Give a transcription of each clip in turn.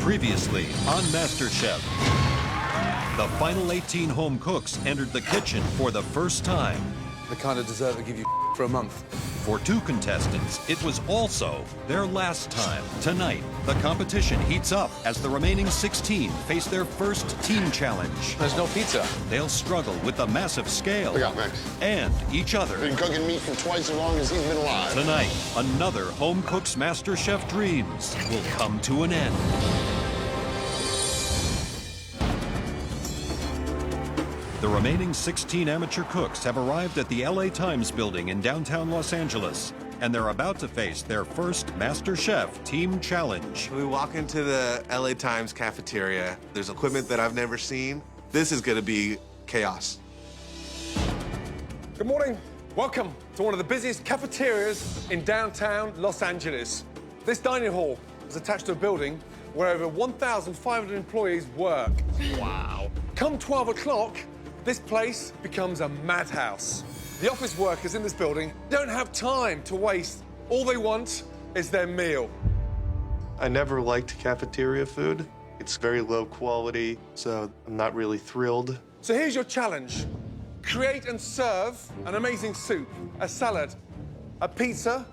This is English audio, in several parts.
Previously on MasterChef, the final 18 home cooks entered the kitchen for the first time. The kind of dessert they give you for a month. For two contestants, it was also their last time. Tonight, the competition heats up as the remaining 16 face their first team challenge. There's no pizza. They'll struggle with the massive scale Look out, Max. and each other. Been cooking meat for twice as long as he's been alive. Tonight, another home cook's MasterChef dreams will come to an end. The remaining 16 amateur cooks have arrived at the LA Times building in downtown Los Angeles, and they're about to face their first MasterChef team challenge. We walk into the LA Times cafeteria. There's equipment that I've never seen. This is gonna be chaos. Good morning. Welcome to one of the busiest cafeterias in downtown Los Angeles. This dining hall is attached to a building where over 1,500 employees work. Wow. Come 12 o'clock, this place becomes a madhouse. The office workers in this building don't have time to waste. All they want is their meal. I never liked cafeteria food. It's very low quality, so I'm not really thrilled. So here's your challenge. Create and serve an amazing soup, a salad, a pizza,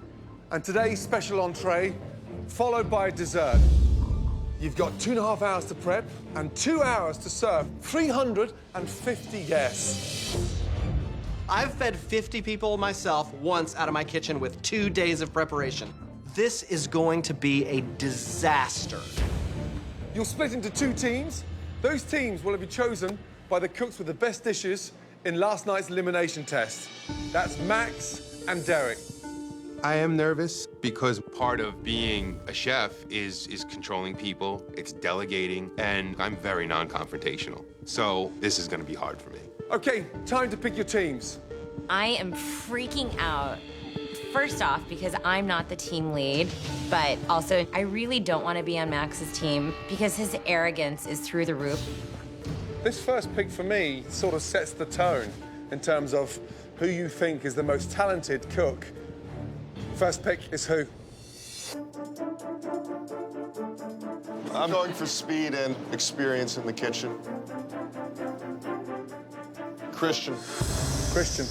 and today's special entree, followed by a dessert. You've got 2.5 hours to prep and 2 hours to serve 350 guests. I've fed 50 people myself once out of my kitchen with 2 days of preparation. This is going to be a disaster. You'll split into 2 teams. Those teams will be chosen by the cooks with the best dishes in last night's elimination test. That's Max and Derek. I am nervous because part of being a chef is controlling people, it's delegating, and I'm very non-confrontational. So this is gonna be hard for me. Okay, time to pick your teams. I am freaking out. First off, because I'm not the team lead, but also I really don't want to be on Max's team because his arrogance is through the roof. This first pick for me sort of sets the tone in terms of who you think is the most talented cook. First pick is who? I'm going for speed and experience in the kitchen. Christian. Christian.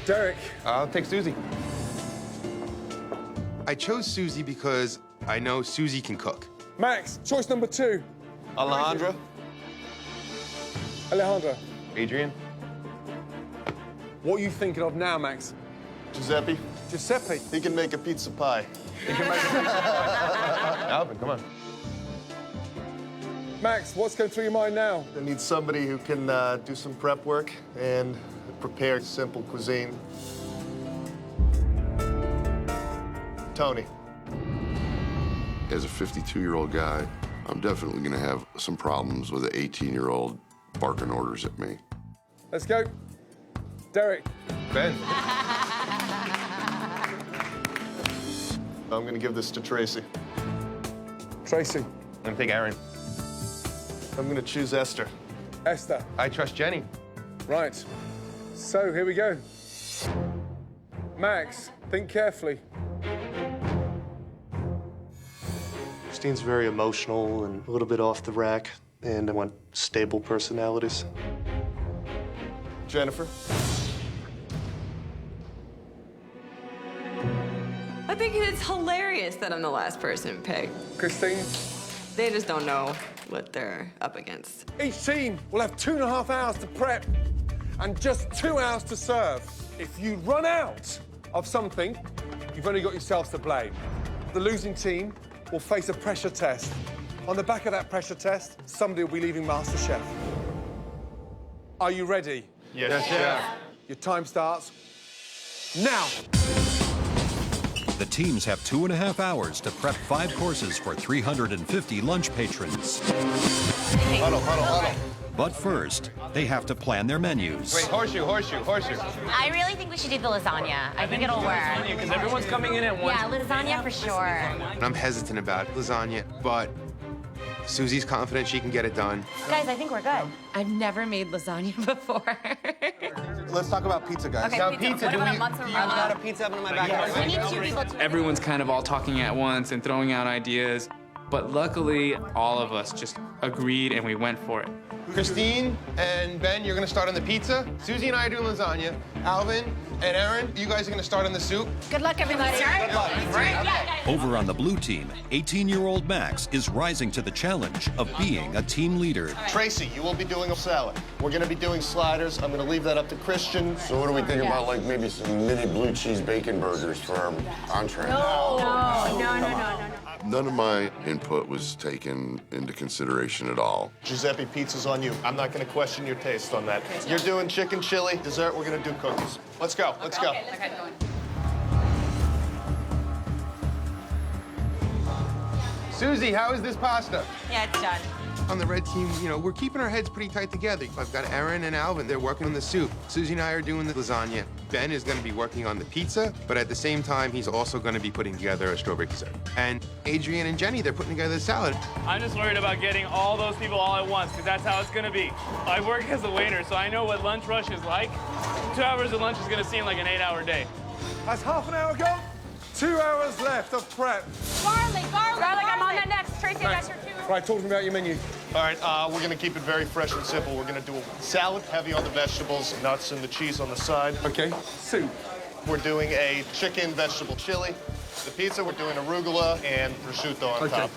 Derek. I'll take Susie. I chose Susie because I know Susie can cook. Max, choice number 2. Alejandra. Alejandra. Adrian? What are you thinking of now, Max? Giuseppe. Giuseppe. He can make a pizza pie. Alvin, come on. Max, what's going through your mind now? I need somebody who can do some prep work and prepare simple cuisine. Tony. As a 52-year-old guy, I'm definitely going to have some problems with an 18-year-old barking orders at me. Let's go. Derek. Ben. I'm going to give this to Tracy. Tracy. I'm gonna take Aaron. I'm going to choose Esther. Esther. I trust Jenny. Right. So, here we go. Max, think carefully. Christine's very emotional and a little bit off the rack, and I want stable personalities. Jennifer. I think it's hilarious that I'm the last person picked. Christine. They just don't know what they're up against. Each team will have 2.5 hours to prep and just 2 hours to serve. If you run out of something, you've only got yourselves to blame. The losing team will face a pressure test. On the back of that pressure test, somebody will be leaving MasterChef. Are you ready? Yes, Chef. Your time starts now. The teams have 2.5 hours to prep 5 courses for 350 lunch patrons. Huddle, huddle, huddle. But first, they have to plan their menus. Wait, horseshoe. I really think we should do the lasagna. I think it'll work. Because everyone's coming in at once. Yeah, lasagna for sure. And I'm hesitant about lasagna, but Susie's confident she can get it done. Guys, I think we're good. I've never made lasagna before. Let's talk about pizza, guys. Okay, Now, pizza. pizza, What do about we- mozzarella? I've got a pizza oven in my backyard. We need 2 people to... Everyone's kind of all talking at once and throwing out ideas. But luckily, all of us just agreed and we went for it. Christine and Ben, you're gonna start on the pizza. Susie and I are doing lasagna. Alvin and Aaron, you guys are gonna start on the soup. Good luck, everybody. Good luck. Over on the blue team, 18-year-old Max is rising to the challenge of being a team leader. Tracy, you will be doing a salad. We're gonna be doing sliders. I'm gonna leave that up to Christian. So what do we think about, like, maybe some mini blue cheese bacon burgers for our entree? No. None of my input was taken into consideration at all. Giuseppe, pizza's on you. I'm not gonna question your taste on that. You're doing chicken chili. Dessert, we're gonna do cookies. Let's go, let's go. Susie, how is this pasta? Yeah, it's done. On the red team, you know, we're keeping our heads pretty tight together. I've got Aaron and Alvin, they're working on the soup. Susie and I are doing the lasagna. Ben is gonna be working on the pizza, but at the same time, he's also gonna be putting together a strawberry dessert. And Adrian and Jenny, they're putting together the salad. I'm just worried about getting all those people all at once, because that's how it's gonna be. I work as a waiter, so I know what lunch rush is like. 2 hours of lunch is gonna seem like an 8-hour day. That's half an hour gone. 2 hours left of prep. Garlic, I'm on that next. Tracy, that's your 2. Right, talk to me about your menu. All right, we're gonna keep it very fresh and simple. We're gonna do a salad, heavy on the vegetables, nuts and the cheese on the side. Okay, soup. We're doing a chicken vegetable chili. The pizza, we're doing arugula and prosciutto on top.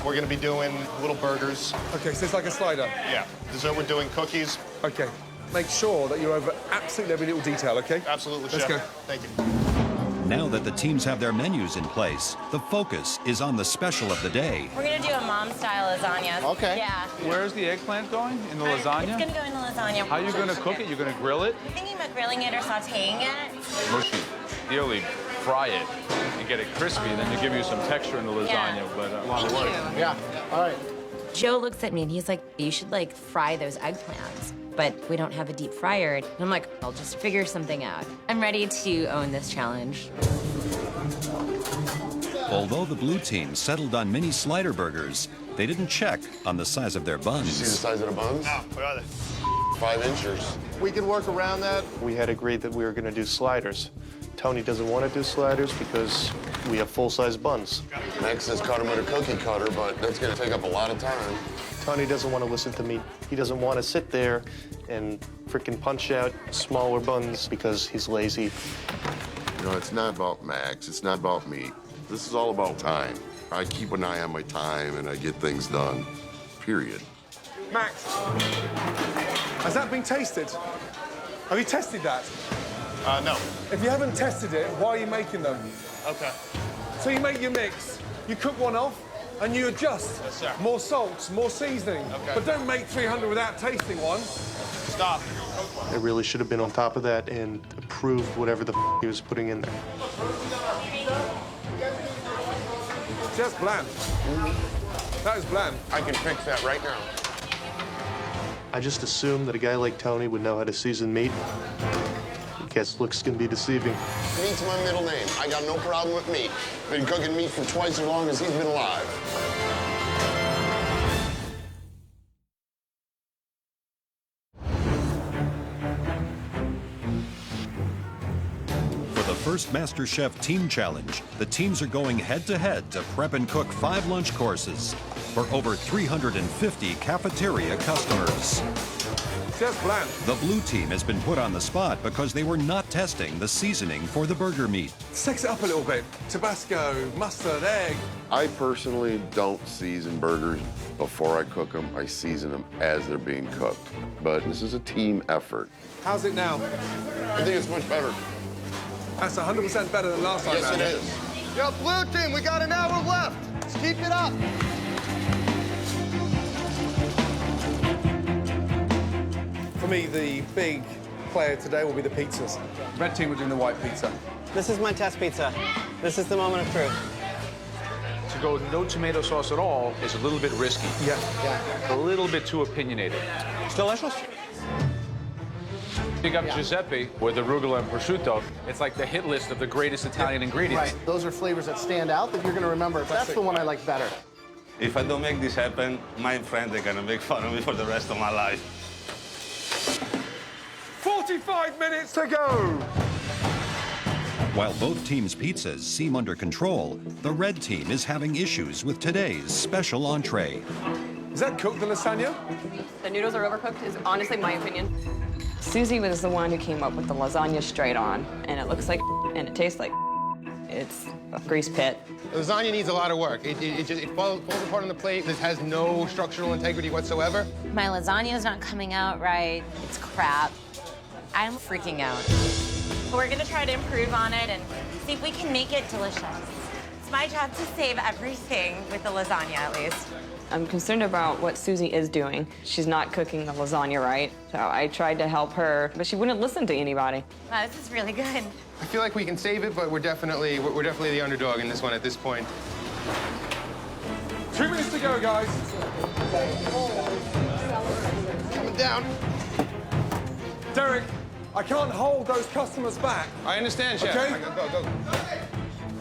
We're gonna be doing little burgers. Okay, so it's like a slider. Yeah. Dessert, we're doing cookies. Okay. Make sure that you're over absolutely every little detail, okay? Absolutely, Let's Chef. go. Thank you. Now that the teams have their menus in place, the focus is on the special of the day. We're gonna do a mom-style lasagna. Okay. Yeah. Where's the eggplant going? In the It's lasagna? gonna go in the lasagna. How are you gonna cook it? You're gonna grill it? I'm thinking about grilling it or sauteing it. Mushy. Ideally, fry it and get it crispy, then to give you some texture in the lasagna. Yeah. But Thank you. Yeah, all right. Joe looks at me and he's like, you should like fry those eggplants. But we don't have a deep fryer. And I'm like, I'll just figure something out. I'm ready to own this challenge. Although the blue team settled on mini slider burgers, they didn't check on the size of their buns. You see the size of the buns? No, what are they? 5 inches. We can work around that. We had agreed that we were gonna do sliders. Tony doesn't want to do sliders because we have full-size buns. Max has cut them with a cookie cutter, but that's gonna take up a lot of time. Tony doesn't want to listen to me. He doesn't want to sit there and frickin' punch out smaller buns because he's lazy. You know, it's not about Max, it's not about me. This is all about time. I keep an eye on my time and I get things done, period. Max, has that been tasted? Have you tested that? No. If you haven't tested it, why are you making them? Okay. So you make your mix, you cook one off, and you adjust. Yes, sir. More salt, more seasoning. Okay. But don't make 300 without tasting one. Stop. I really should have been on top of that and approved whatever the he was putting in there. Just bland. That is bland. I can fix that right now. I just assumed that a guy like Tony would know how to season meat. I guess looks can be deceiving. Meat's my middle name. I got no problem with meat. Been cooking meat for twice as long as he's been alive. For the first MasterChef Team Challenge, the teams are going head-to-head to prep and cook 5 lunch courses for over 350 cafeteria customers. Just bland. The blue team has been put on the spot because they were not testing the seasoning for the burger meat. Sex it up a little bit. Tabasco, mustard, egg. I personally don't season burgers before I cook them. I season them as they're being cooked. But this is a team effort. How's it now? I think it's much better. That's 100% better than last time. Yes, it is. Yo, blue team, we got an hour left. Let's keep it up. For me, the big player today will be the pizzas. Red team are doing the white pizza. This is my test pizza. This is the moment of truth. To go no tomato sauce at all is a little bit risky. Yeah. A little bit too opinionated. It's delicious. Pick up Giuseppe with arugula and prosciutto. It's like the hit list of the greatest Italian ingredients. Right, those are flavors that stand out that you're gonna remember. That's the one I like better. If I don't make this happen, my friends are gonna make fun of me for the rest of my life. 45 minutes to go. While both teams' pizzas seem under control, the red team is having issues with today's special entree. Is that cooked, the lasagna? The noodles are overcooked, is honestly my opinion. Susie was the one who came up with the lasagna straight on, and it looks like and it tastes like it's a grease pit. The lasagna needs a lot of work. It falls apart on the plate. This has no structural integrity whatsoever. My lasagna's not coming out right. It's crap. I'm freaking out. We're gonna try to improve on it and see if we can make it delicious. It's my job to save everything with the lasagna, at least. I'm concerned about what Susie is doing. She's not cooking the lasagna right, so I tried to help her, but she wouldn't listen to anybody. Wow, this is really good. I feel like we can save it, but we're definitely the underdog in this one at this point. 2 minutes to go, guys. Coming down. Derek, I can't hold those customers back. I understand, Chef. Okay? Go.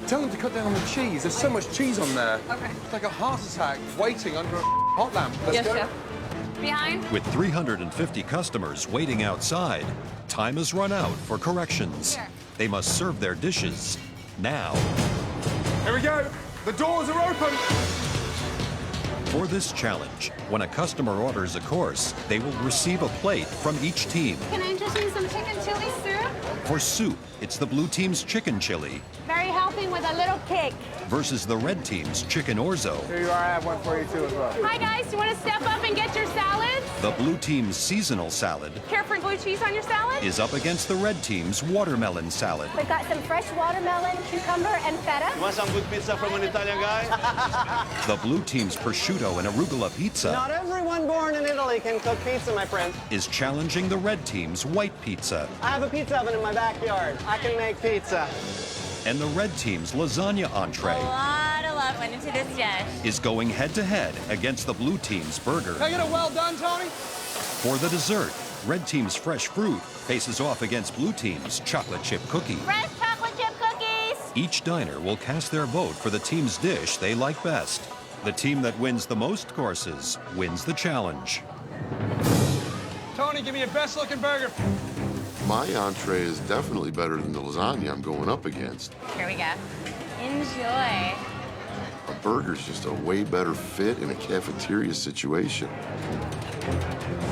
Tell them to cut down on the cheese. There's so much cheese on there. Okay. It's like a heart attack waiting under a hot lamp. Let's go. Chef. Behind. With 350 customers waiting outside, time has run out for corrections. Here. They must serve their dishes now. Here we go. The doors are open. For this challenge, when a customer orders a course, they will receive a plate from each team. Can I interest you in some chicken chili soup? For soup, it's the blue team's chicken chili Very healthy with a little kick. versus the red team's chicken orzo. Here you are, I have one for you too as well. Hi guys, do you want to step up and get your salads? The blue team's seasonal salad Care for blue cheese on your salad? is up against the red team's watermelon salad. We got some fresh watermelon, cucumber, and feta. You want some good pizza from an Italian guy? The blue team's prosciutto and arugula pizza Not everyone born in Italy can cook pizza, my friend. is challenging the red team's white pizza. I have a pizza oven in my backyard. I can make pizza. And the red team's lasagna entree A lot of love went into this dish. is going head-to-head against the blue team's burger. Can I get a well done, Tony? For the dessert, red team's fresh fruit faces off against blue team's chocolate chip cookie. Fresh chocolate chip cookies. Each diner will cast their vote for the team's dish they like best. The team that wins the most courses wins the challenge. Tony, give me your best looking burger. My entree is definitely better than the lasagna I'm going up against. Here we go. Enjoy. A burger's just a way better fit in a cafeteria situation.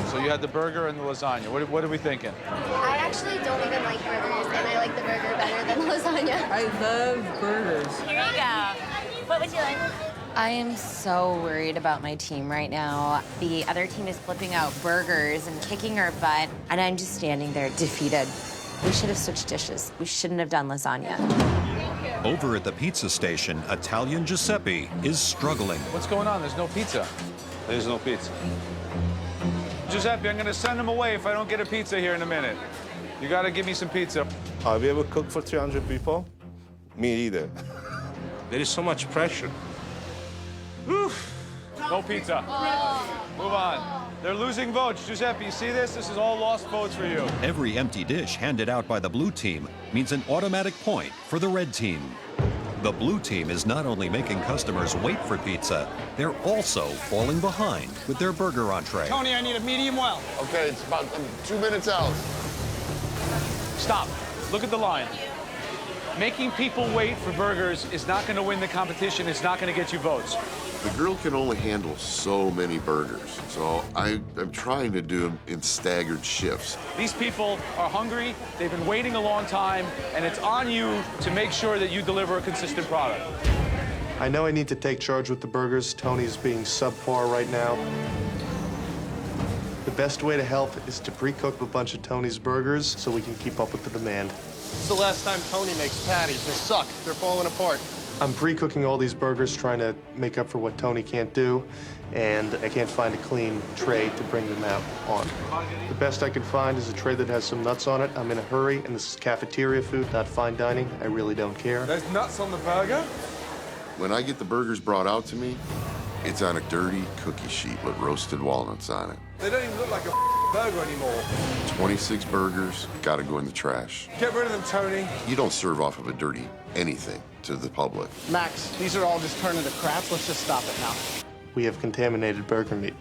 So you had the burger and the lasagna. What are we thinking? I actually don't even like burgers, and I like the burger better than lasagna. I love burgers. Here you go. What would you like? I am so worried about my team right now. The other team is flipping out burgers and kicking our butt, and I'm just standing there defeated. We should have switched dishes. We shouldn't have done lasagna. Over at the pizza station, Italian Giuseppe is struggling. What's going on? There's no pizza. There's no pizza. Giuseppe, I'm gonna send him away if I don't get a pizza here in a minute. You gotta give me some pizza. Have you ever cooked for 300 people? Me either. There is so much pressure. No pizza. Move on. They're losing votes. Giuseppe, you see this? This is all lost votes for you. Every empty dish handed out by the blue team means an automatic point for the red team. The blue team is not only making customers wait for pizza, they're also falling behind with their burger entree. Tony, I need a medium well. Okay, it's about 2 minutes out. Stop. Look at the line. Making people wait for burgers is not going to win the competition. It's not going to get you votes. The grill can only handle so many burgers, so I'm trying to do them in staggered shifts. These people are hungry, they've been waiting a long time, and it's on you to make sure that you deliver a consistent product. I know I need to take charge with the burgers. Tony's being subpar right now. The best way to help is to pre-cook a bunch of Tony's burgers so we can keep up with the demand. This is the last time Tony makes patties. They suck. They're falling apart. I'm pre-cooking all these burgers, trying to make up for what Tony can't do, and I can't find a clean tray to bring them out on. The best I can find is a tray that has some nuts on it. I'm in a hurry, and this is cafeteria food, not fine dining. I really don't care. There's nuts on the burger? When I get the burgers brought out to me, it's on a dirty cookie sheet with roasted walnuts on it. They don't even look like a burger anymore. 26 burgers, gotta go in the trash. Get rid of them, Tony. You don't serve off of a dirty anything to the public. Max, these are all just turning to crap. Let's just stop it now. We have contaminated burger meat.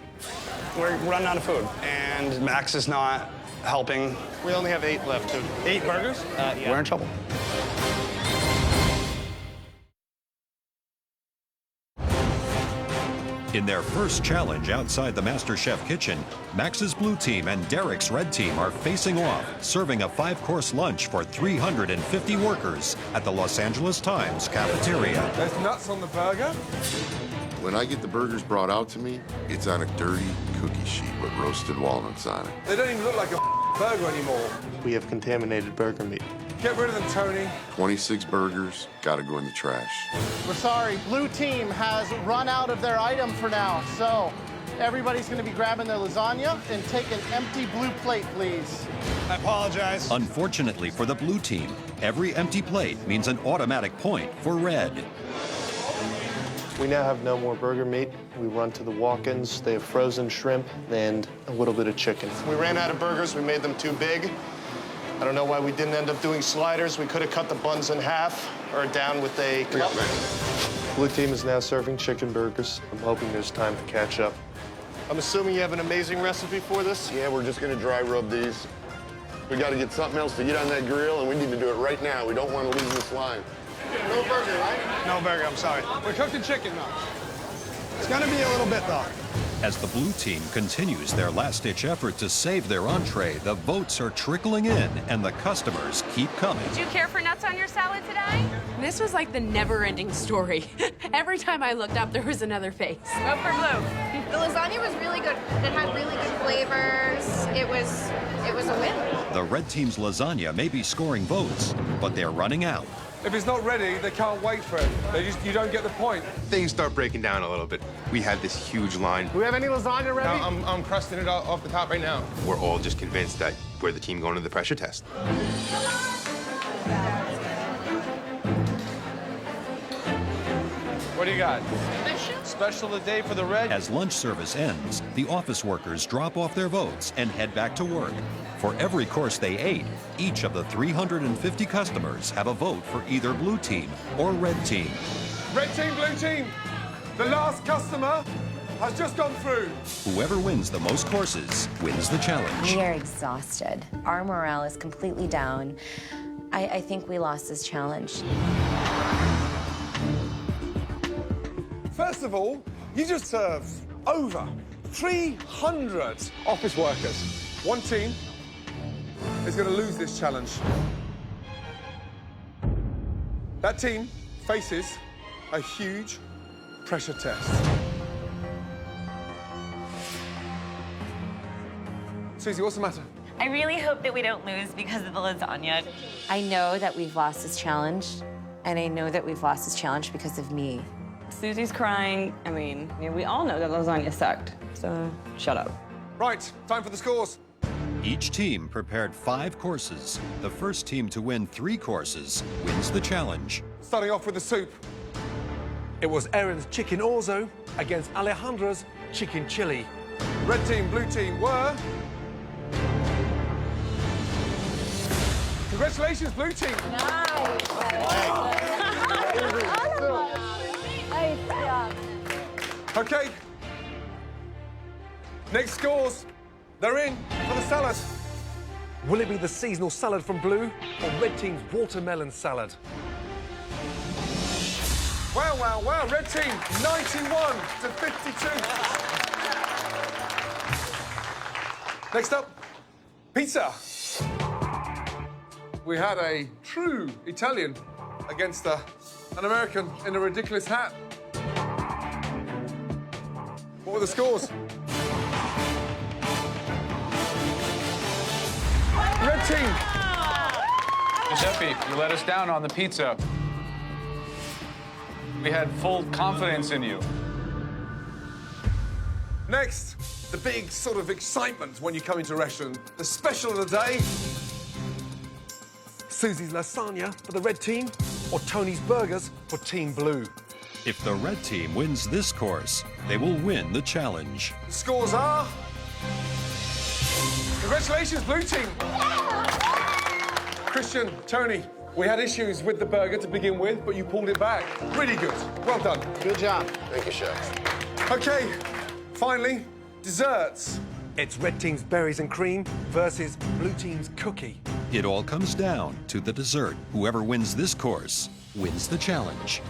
We're running out of food, and Max is not helping. We only have 8 left, dude. 8 burgers? Yeah. We're in trouble. In their first challenge outside the MasterChef kitchen, Max's blue team and Derek's red team are facing off, serving a 5-course lunch for 350 workers at the Los Angeles Times cafeteria. There's nuts on the burger. When I get the burgers brought out to me, it's on a dirty cookie sheet with roasted walnuts on it. They don't even look like a burger anymore. We have contaminated burger meat. Get rid of them, Tony. 26 burgers, gotta go in the trash. We're sorry, blue team has run out of their item for now, so everybody's gonna be grabbing their lasagna and take an empty blue plate, please. I apologize. Unfortunately for the blue team, every empty plate means an automatic point for red. We now have no more burger meat. We run to the walk-ins. They have frozen shrimp and a little bit of chicken. We ran out of burgers. We made them too big. I don't know why we didn't end up doing sliders. We could have cut the buns in half or down with a cup. Blue team is now serving chicken burgers. I'm hoping there's time to catch up. I'm assuming you have an amazing recipe for this? Yeah, we're just gonna dry rub these. We gotta get something else to get on that grill, and we need to do it right now. We don't want to lose this line. No burger, right? No burger, I'm sorry. We're cooking chicken now. It's gonna be a little bit, though. As the blue team continues their last-ditch effort to save their entree, the votes are trickling in and the customers keep coming. Do you care for nuts on your salad today? This was like the never-ending story. Every time I looked up, there was another face. Go for blue. The lasagna was really good. It had really good flavors. It was a win. The red team's lasagna may be scoring votes, but they're running out. If it's not ready, they can't wait for it. You don't get the point. Things start breaking down a little bit. We had this huge line. Do we have any lasagna ready? I'm crusting it off the top right now. We're all just convinced that we're the team going to the pressure test. What do you got? Special today for the red. As lunch service ends, the office workers drop off their votes and head back to work. For every course they ate, each of the 350 customers have a vote for either blue team or red team. Red team, blue team. The last customer has just gone through. Whoever wins the most courses wins the challenge. We are exhausted. Our morale is completely down. I think we lost this challenge. First of all, you just served over 300 office workers. One team is going to lose this challenge. That team faces a huge pressure test. Susie, what's the matter? I really hope that we don't lose because of the lasagna. I know that we've lost this challenge, and I know that we've lost this challenge because of me. Susie's crying. I mean, we all know that lasagna sucked, so shut up. Right, time for the scores. Each team prepared 5 courses. The first team to win 3 courses wins the challenge. Starting off with the soup. It was Erin's chicken orzo against Alejandra's chicken chili. Red team, blue team were... Congratulations, blue team. Okay. Next scores. They're in for the salad. Will it be the seasonal salad from blue or red team's watermelon salad? Wow, wow, wow. Red team, 91 to 52. Next up, pizza. We had a true Italian against an American in a ridiculous hat. What were the scores? Red team. Giuseppe, you let us down on the pizza. We had full confidence in you. Next, the big sort of excitement when you come into a restaurant. The special of the day. Susie's lasagna for the red team or Tony's burgers for Team Blue. If the red team wins this course, they will win the challenge. The scores are... Congratulations, blue team. Christian, Tony, we had issues with the burger to begin with, but you pulled it back. Really good. Well done. Good job. Thank you, Chef. Okay, finally, desserts. It's red team's berries and cream versus blue team's cookie. It all comes down to the dessert. Whoever wins this course wins the challenge.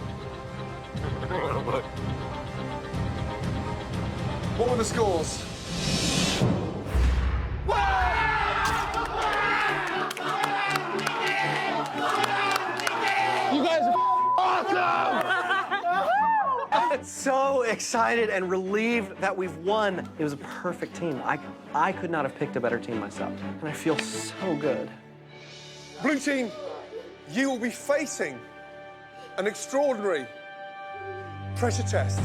What were the scores? You guys are awesome! I'm so excited and relieved that we've won. It was a perfect team. I could not have picked a better team myself, and I feel so good. Blue team, you will be facing an extraordinary pressure test.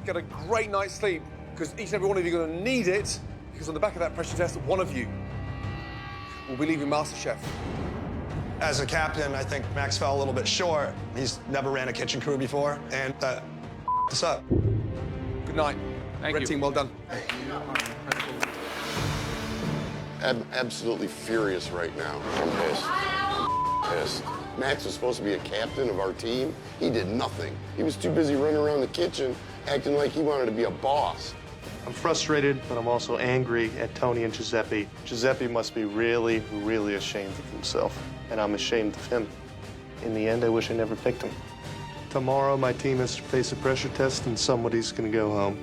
Get a great night's sleep, because each and every one of you are going to need it, because on the back of that pressure test, one of you will be leaving MasterChef. As a captain, I think Max fell a little bit short. He's never ran a kitchen crew before, and this up. Good night. Red team, well done. I'm absolutely furious right now. I'm pissed. Max was supposed to be a captain of our team. He did nothing. He was too busy running around the kitchen acting like he wanted to be a boss. I'm frustrated, but I'm also angry at Tony and Giuseppe. Giuseppe must be really, really ashamed of himself, and I'm ashamed of him. In the end, I wish I never picked him. Tomorrow, my team has to face a pressure test, and somebody's gonna go home.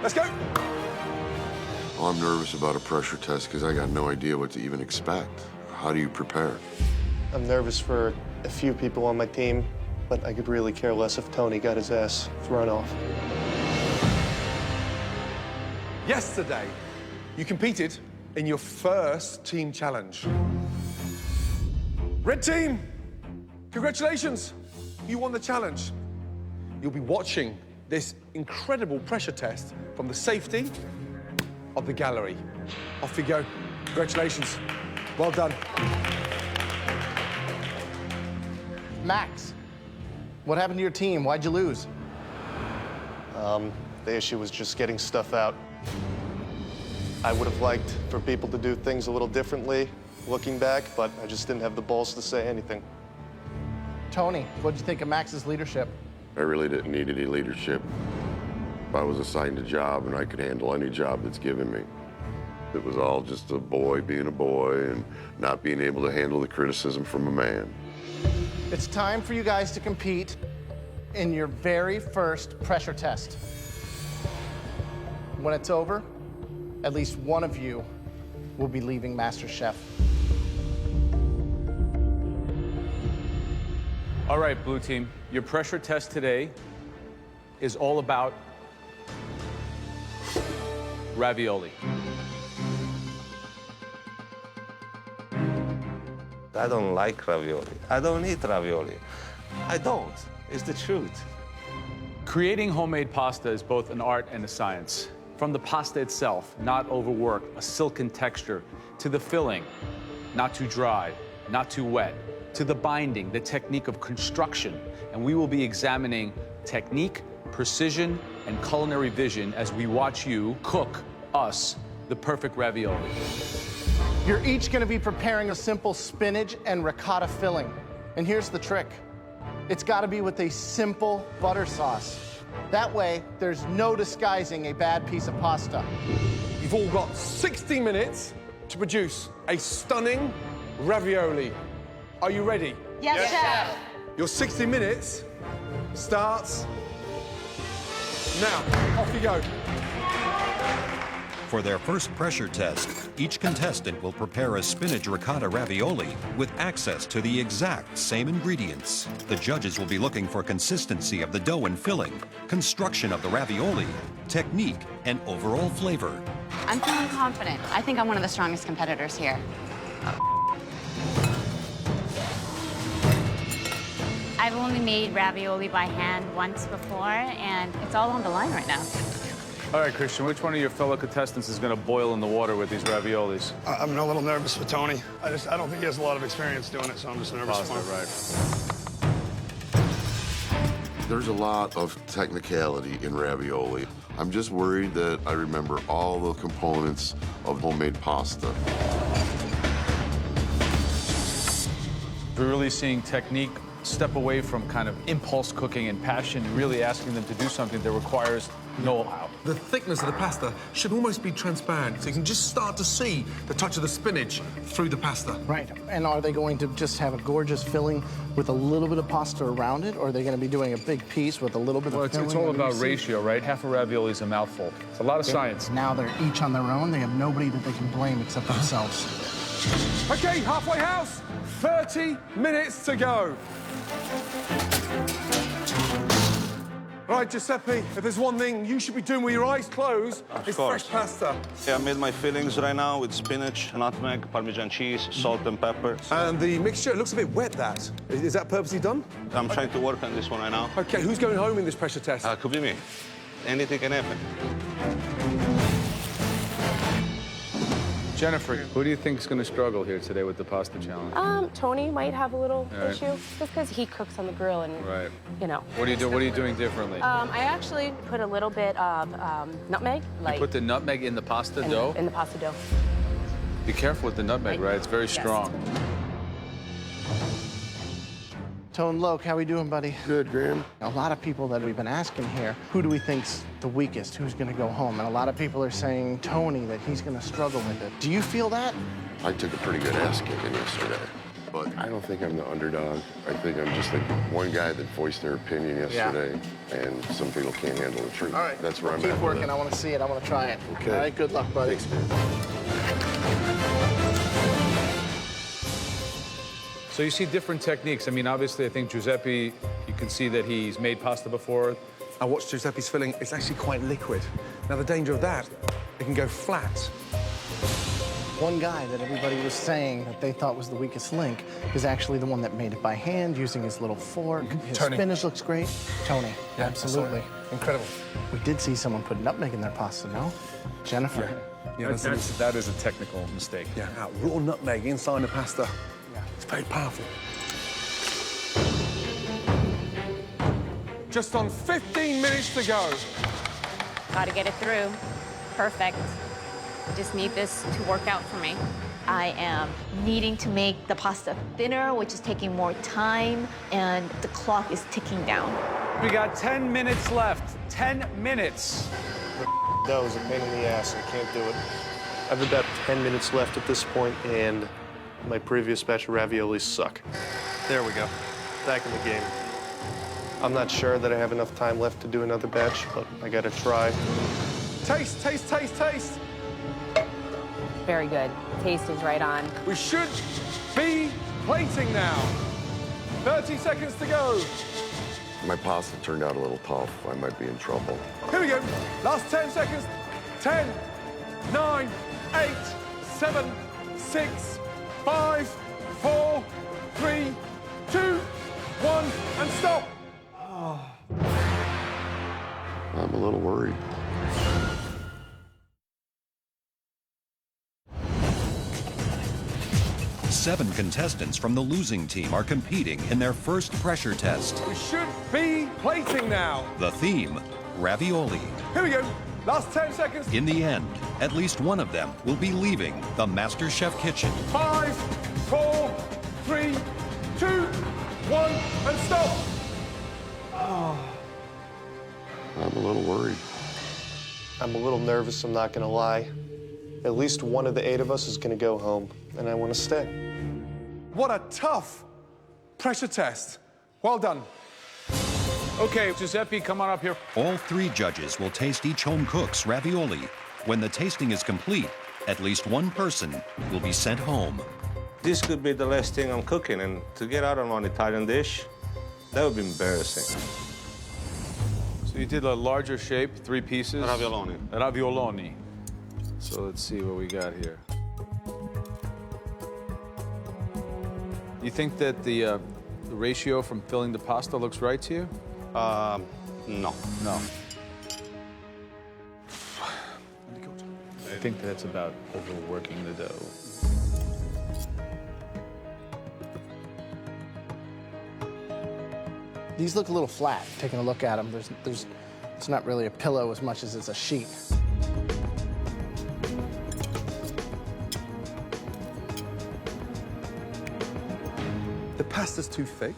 Let's go. Well, I'm nervous about a pressure test because I got no idea what to even expect. How do you prepare? I'm nervous for a few people on my team, but I could really care less if Tony got his ass thrown off. Yesterday, you competed in your first team challenge. Red team, congratulations. You won the challenge. You'll be watching this incredible pressure test from the safety of the gallery. Off you go. Congratulations. Well done. Max, what happened to your team? Why'd you lose? The issue was just getting stuff out. I would have liked for people to do things a little differently, looking back, but I just didn't have the balls to say anything. Tony, what'd you think of Max's leadership? I really didn't need any leadership. I was assigned a job and I could handle any job that's given me. It was all just a boy being a boy and not being able to handle the criticism from a man. It's time for you guys to compete in your very first pressure test. When it's over, at least one of you will be leaving MasterChef. All right, Blue Team, your pressure test today is all about ravioli. I don't like ravioli. I don't eat ravioli. I don't. It's the truth. Creating homemade pasta is both an art and a science. From the pasta itself, not overworked, a silken texture, to the filling, not too dry, not too wet, to the binding, the technique of construction. And we will be examining technique, precision, and culinary vision as we watch you cook us the perfect ravioli. You're each gonna be preparing a simple spinach and ricotta filling. And here's the trick. It's gotta be with a simple butter sauce. That way, there's no disguising a bad piece of pasta. You've all got 60 minutes to produce a stunning ravioli. Are you ready? Yes, Chef. Your 60 minutes starts now. Off you go. For their first pressure test, each contestant will prepare a spinach ricotta ravioli with access to the exact same ingredients. The judges will be looking for consistency of the dough and filling, construction of the ravioli, technique, and overall flavor. I'm feeling confident. I think I'm one of the strongest competitors here. I've only made ravioli by hand once before, and it's all on the line right now. All right, Christian, which one of your fellow contestants is going to boil in the water with these raviolis? I'm a little nervous for Tony. I don't think he has a lot of experience doing it, so I'm just nervous for him. Right. There's a lot of technicality in ravioli. I'm just worried that I remember all the components of homemade pasta. We're really seeing technique, step away from kind of impulse cooking and passion, really asking them to do something that requires know-how. The thickness of the pasta should almost be transparent, so you can just start to see the touch of the spinach through the pasta. Right. And are they going to just have a gorgeous filling with a little bit of pasta around it, or are they going to be doing a big piece with a little bit of filling? It's all about ratio, right? Half a ravioli is a mouthful. It's a lot of science. Now they're each on their own. They have nobody that they can blame except themselves. Okay, halfway house, 30 minutes to go. All right, Giuseppe, if there's one thing you should be doing with your eyes closed, it's fresh pasta. Yeah, I made my fillings right now with spinach, nutmeg, Parmesan cheese, salt and pepper. And the mixture, it looks a bit wet, that. Is that purposely done? I'm trying to work on this one right now. Okay, who's going home in this pressure test? Could be me. Anything can happen. Jennifer, who do you think is going to struggle here today with the pasta challenge? Tony might have a little All right. issue, just because he cooks on the grill and, Right. you know. What are you doing differently? I actually put a little bit of nutmeg, You put the nutmeg in the pasta dough? in the pasta dough. Be careful with the nutmeg, right? It's very Yes. strong. Tone Loke, how we doing, buddy? Good, Graham. A lot of people that we've been asking here, who do we think's the weakest? Who's going to go home? And a lot of people are saying Tony, that he's going to struggle with it. Do you feel that? I took a pretty good ass kicking yesterday, but I don't think I'm the underdog. I think I'm just the one guy that voiced their opinion yesterday, and some people can't handle the truth. All right. That's where I'm Keep at. working. with it. I want to see it. I want to try it. Okay. All right. Good luck, buddy. Thanks, man. So you see different techniques. I mean, obviously, I think Giuseppe, you can see that he's made pasta before. I watched Giuseppe's filling. It's actually quite liquid. Now, the danger of that, it can go flat. One guy that everybody was saying that they thought was the weakest link is actually the one that made it by hand using his little fork. His Tony. spinach looks great. Tony. Yeah, absolutely. Incredible. We did see someone put nutmeg in their pasta, no? Jennifer. Yeah, That is a technical mistake. Yeah, raw nutmeg inside the pasta. Yeah. It's very powerful. Just on 15 minutes to go. Gotta get it through. Perfect. Just need this to work out for me. I am needing to make the pasta thinner, which is taking more time, and the clock is ticking down. We got 10 minutes left. 10 minutes. That was a pain in the ass. I can't do it. I have about 10 minutes left at this point, and my previous batch of raviolis suck. There we go. Back in the game. I'm not sure that I have enough time left to do another batch, but I gotta try. Taste, taste, taste, taste. Very good. Taste is right on. We should be plating now. 30 seconds to go. My pasta turned out a little tough. I might be in trouble. Here we go. Last 10 seconds. 10, 9, 8, 7, 6, 5, 4, 3, 2, 1, and stop. I'm a little worried. Seven contestants from the losing team are competing in their first pressure test. We should be plating now. The theme, ravioli. Here we go. Last 10 seconds. In the end, at least one of them will be leaving the MasterChef kitchen. 5, 4, 3, 2, 1, and stop. I'm a little worried. I'm a little nervous, I'm not gonna lie. At least one of the 8 of us is gonna go home, and I wanna stay. What a tough pressure test. Well done. Okay, Giuseppe, come on up here. All 3 judges will taste each home cook's ravioli. When the tasting is complete, at least one person will be sent home. This could be the last thing I'm cooking, and to get out of an Italian dish, that would be embarrassing. So you did a larger shape, 3 pieces. Ravioloni. Ravioloni. So let's see what we got here. You think that the ratio from filling the pasta looks right to you? No. No. I think that's about overworking the dough. These look a little flat, taking a look at them. It's not really a pillow as much as it's a sheet. The pasta's too thick.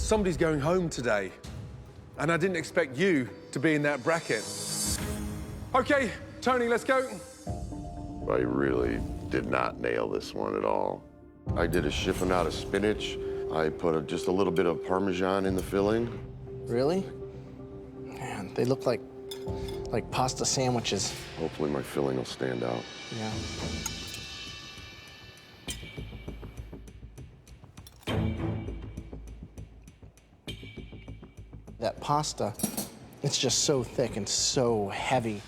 somebody's going home today, and I didn't expect you to be in that bracket. Okay, Tony, let's go. I really did not nail this one at all. I did a chiffonade of spinach. I put just a little bit of Parmesan in the filling. Really? Man, they look like pasta sandwiches. Hopefully my filling will stand out. Yeah. That pasta, it's just so thick and so heavy.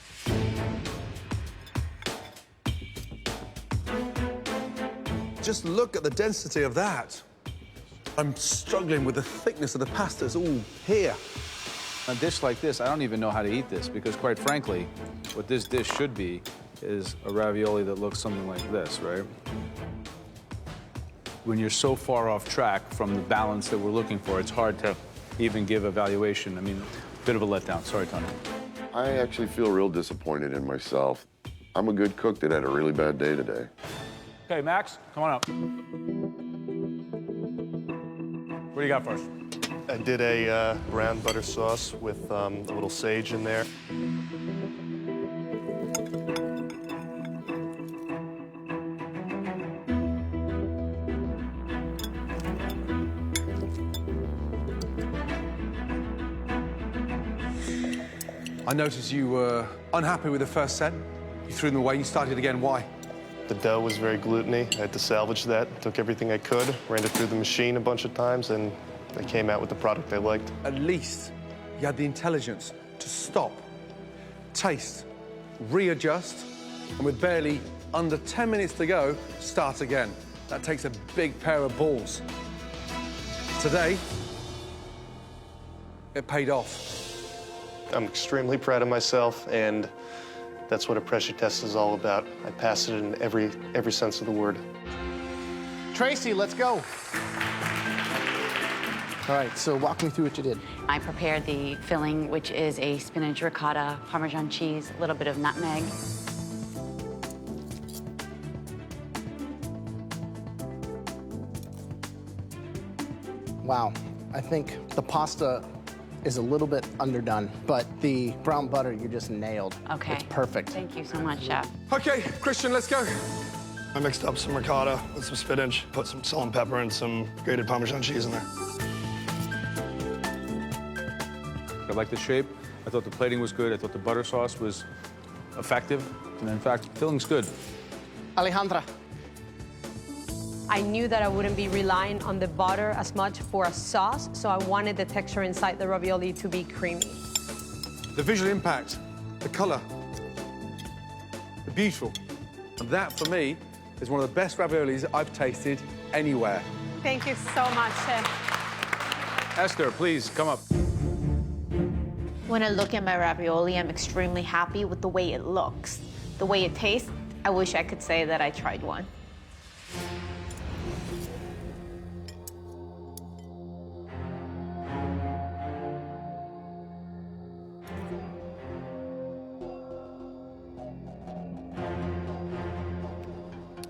Just look at the density of that. I'm struggling with the thickness of the pasta. It's all here. A dish like this, I don't even know how to eat this because, quite frankly, what this dish should be is a ravioli that looks something like this, right? When you're so far off track from the balance that we're looking for, it's hard to even give a valuation. I mean, a bit of a letdown. Sorry, Tony. I actually feel real disappointed in myself. I'm a good cook that had a really bad day today. Okay, Max, come on up. What do you got for us? I did a brown butter sauce with a little sage in there. I noticed you were unhappy with the first set. You threw them away, you started again. Why? The dough was very gluteny. I had to salvage that. Took everything I could, ran it through the machine a bunch of times, and I came out with the product I liked. At least you had the intelligence to stop, taste, readjust, and with barely under 10 minutes to go, start again. That takes a big pair of balls. Today, it paid off. I'm extremely proud of myself, and that's what a pressure test is all about. I passed it in every sense of the word. Tracy, let's go. All right, so walk me through what you did. I prepared the filling, which is a spinach ricotta, Parmesan cheese, a little bit of nutmeg. Wow, I think the pasta is a little bit underdone, but the brown butter you just nailed. Okay. It's perfect. Thank you so much, Chef. Okay, Christian, let's go. I mixed up some ricotta with some spinach, put some salt and pepper and some grated Parmesan cheese in there. I like the shape. I thought the plating was good. I thought the butter sauce was effective. And in fact, filling's good. Alejandra. I knew that I wouldn't be relying on the butter as much for a sauce, so I wanted the texture inside the ravioli to be creamy. The visual impact, the color, the beautiful. And that, for me, is one of the best raviolis I've tasted anywhere. Thank you so much, Chef. Esther, please, come up. When I look at my ravioli, I'm extremely happy with the way it looks. The way it tastes, I wish I could say that I tried one.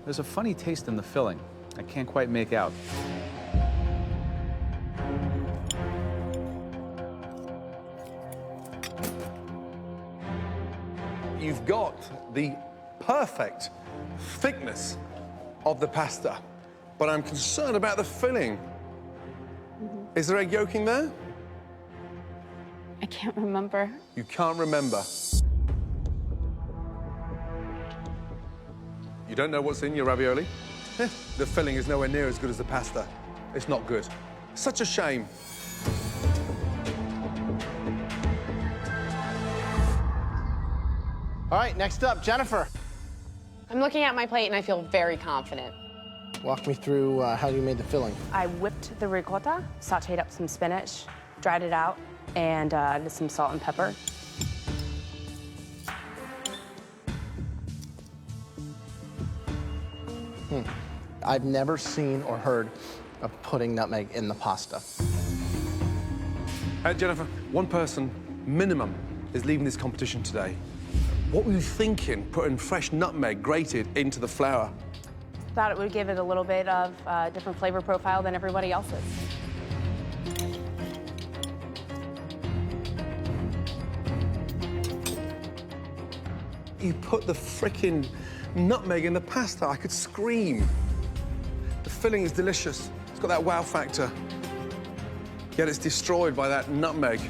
There's a funny taste in the filling. I can't quite make out. You've got the perfect thickness of the pasta, but I'm concerned about the filling. Is there egg yolk in there? I can't remember. You can't remember. You don't know what's in your ravioli? The filling is nowhere near as good as the pasta. It's not good. Such a shame. All right, next up, Jennifer. I'm looking at my plate and I feel very confident. Walk me through how you made the filling. I whipped the ricotta, sauteed up some spinach, dried it out, and did some salt and pepper. I've never seen or heard of putting nutmeg in the pasta. Jennifer, one person, minimum, is leaving this competition today. What were you thinking, putting fresh nutmeg grated into the flour? Thought it would give it a little bit of a different flavor profile than everybody else's. You put the frickin' nutmeg in the pasta. I could scream. The filling is delicious. It's got that wow factor. Yet it's destroyed by that nutmeg.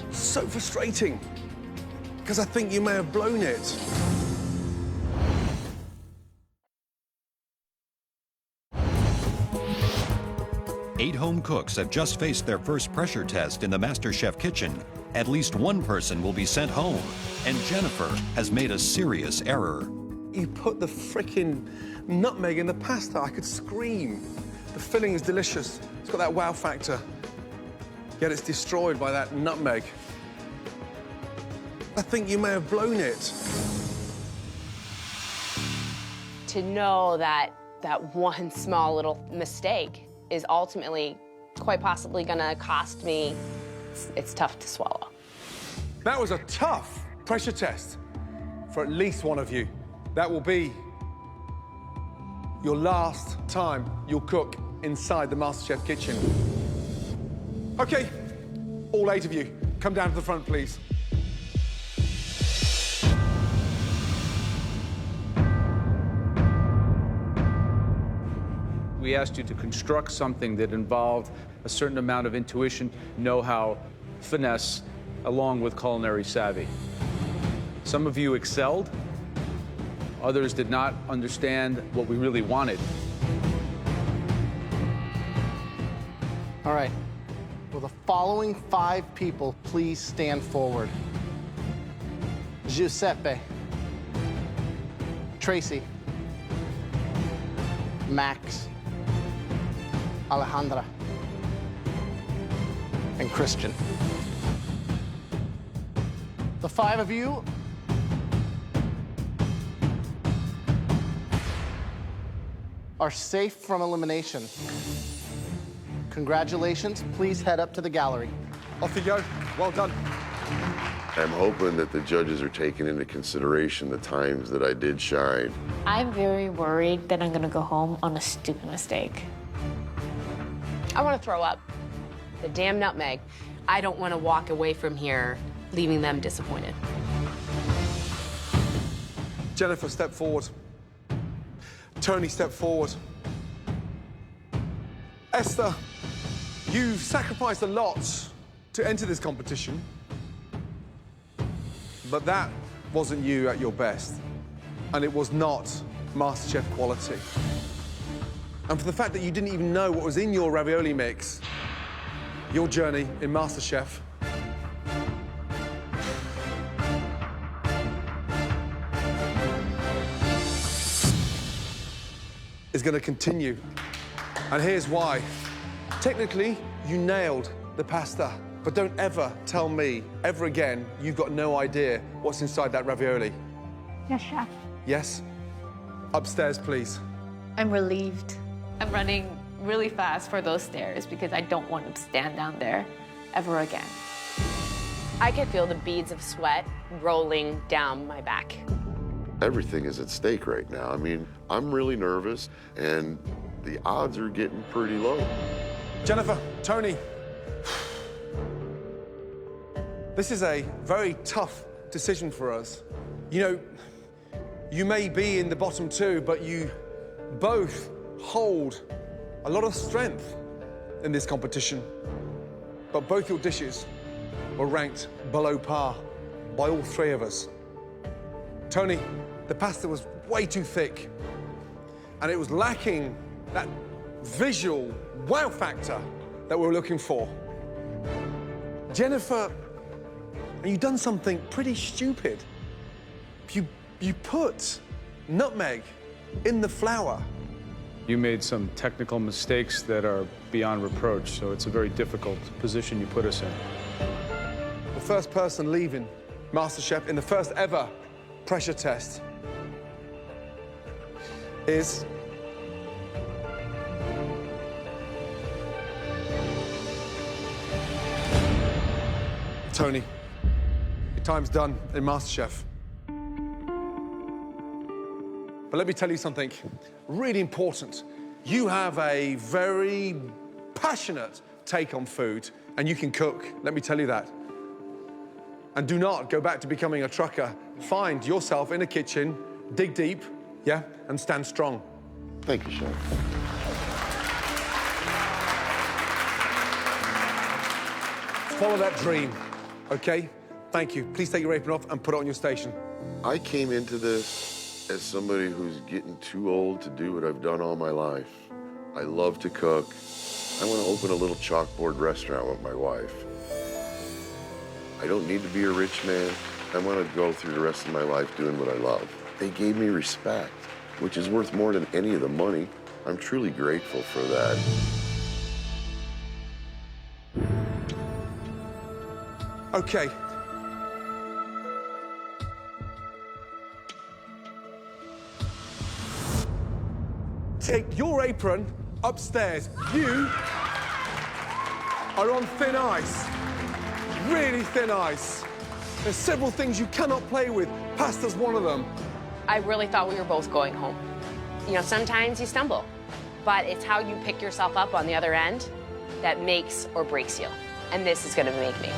So frustrating, because I think you may have blown it. Eight home cooks have just faced their first pressure test in the MasterChef kitchen. At least one person will be sent home, and Jennifer has made a serious error. You put the frickin' nutmeg in the pasta. I could scream. The filling is delicious. It's got that wow factor. Yet it's destroyed by that nutmeg. I think you may have blown it. To know that that one small little mistake is ultimately quite possibly gonna cost me, it's tough to swallow. That was a tough pressure test for at least one of you. That will be your last time you'll cook inside the MasterChef kitchen. Okay, all 8 of you, come down to the front, please. We asked you to construct something that involved a certain amount of intuition, know-how, finesse, along with culinary savvy. Some of you excelled. Others did not understand what we really wanted. All right. Will the following 5 people please stand forward? Giuseppe. Tracy. Max. Alejandra. And Christian. The 5 of you are safe from elimination. Congratulations. Please head up to the gallery. Off you go. Well done. I'm hoping that the judges are taking into consideration the times that I did shine. I'm very worried that I'm gonna go home on a stupid mistake. I want to throw up. The damn nutmeg. I don't want to walk away from here leaving them disappointed. Jennifer, step forward. Tony, step forward. Esther, you've sacrificed a lot to enter this competition, but that wasn't you at your best, and it was not MasterChef quality. And for the fact that you didn't even know what was in your ravioli mix, your journey in MasterChef is going to continue. And here's why. Technically, you nailed the pasta, but don't ever tell me, ever again, you've got no idea what's inside that ravioli. Yes, chef. Yes? Upstairs, please. I'm relieved. I'm running really fast for those stairs because I don't want to stand down there ever again. I could feel the beads of sweat rolling down my back. Everything is at stake right now. I mean, I'm really nervous, and the odds are getting pretty low. Jennifer, Tony, this is a very tough decision for us. You know, you may be in the bottom 2, but you both hold a lot of strength in this competition. But both your dishes were ranked below par by all 3 of us. Tony, the pasta was way too thick, and it was lacking that visual wow factor that we were looking for. Jennifer, you've done something pretty stupid. You put nutmeg in the flour. You made some technical mistakes that are beyond reproach, so it's a very difficult position you put us in. The first person leaving MasterChef in the first ever pressure test is Tony. Your time's done in MasterChef. But let me tell you something really important. You have a very passionate take on food, and you can cook, let me tell you that. And do not go back to becoming a trucker. Find yourself in a kitchen, dig deep, yeah, and stand strong. Thank you, Chef. Follow that dream, okay? Thank you. Please take your apron off and put it on your station. I came into this as somebody who's getting too old to do what I've done all my life. I love to cook. I want to open a little chalkboard restaurant with my wife. I don't need to be a rich man. I want to go through the rest of my life doing what I love. They gave me respect, which is worth more than any of the money. I'm truly grateful for that. Okay. Take your apron upstairs. You are on thin ice. Really thin ice. There's several things you cannot play with. Pasta's one of them. I really thought we were both going home. You know, sometimes you stumble, but it's how you pick yourself up on the other end that makes or breaks you. And this is gonna make me.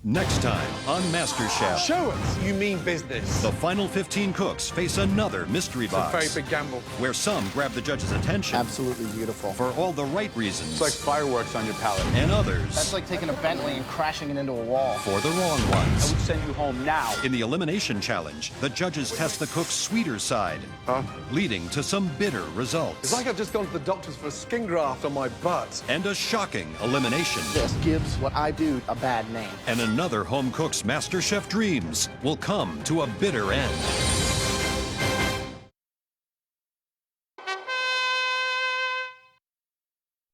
Next time on MasterChef. Show us you mean business. The final 15 cooks face another mystery box. It's a very big gamble. Where some grab the judge's attention. Absolutely beautiful. For all the right reasons. It's like fireworks on your palate. And others. That's like taking a Bentley and crashing it into a wall. For the wrong I ones. would send you home now. In the elimination challenge, the judges test the cook's sweeter side, leading to some bitter results. It's like I've just gone to the doctors for a skin graft on my butt. And a shocking elimination. This gives what I do a bad name. And another home cook's MasterChef dreams will come to a bitter end.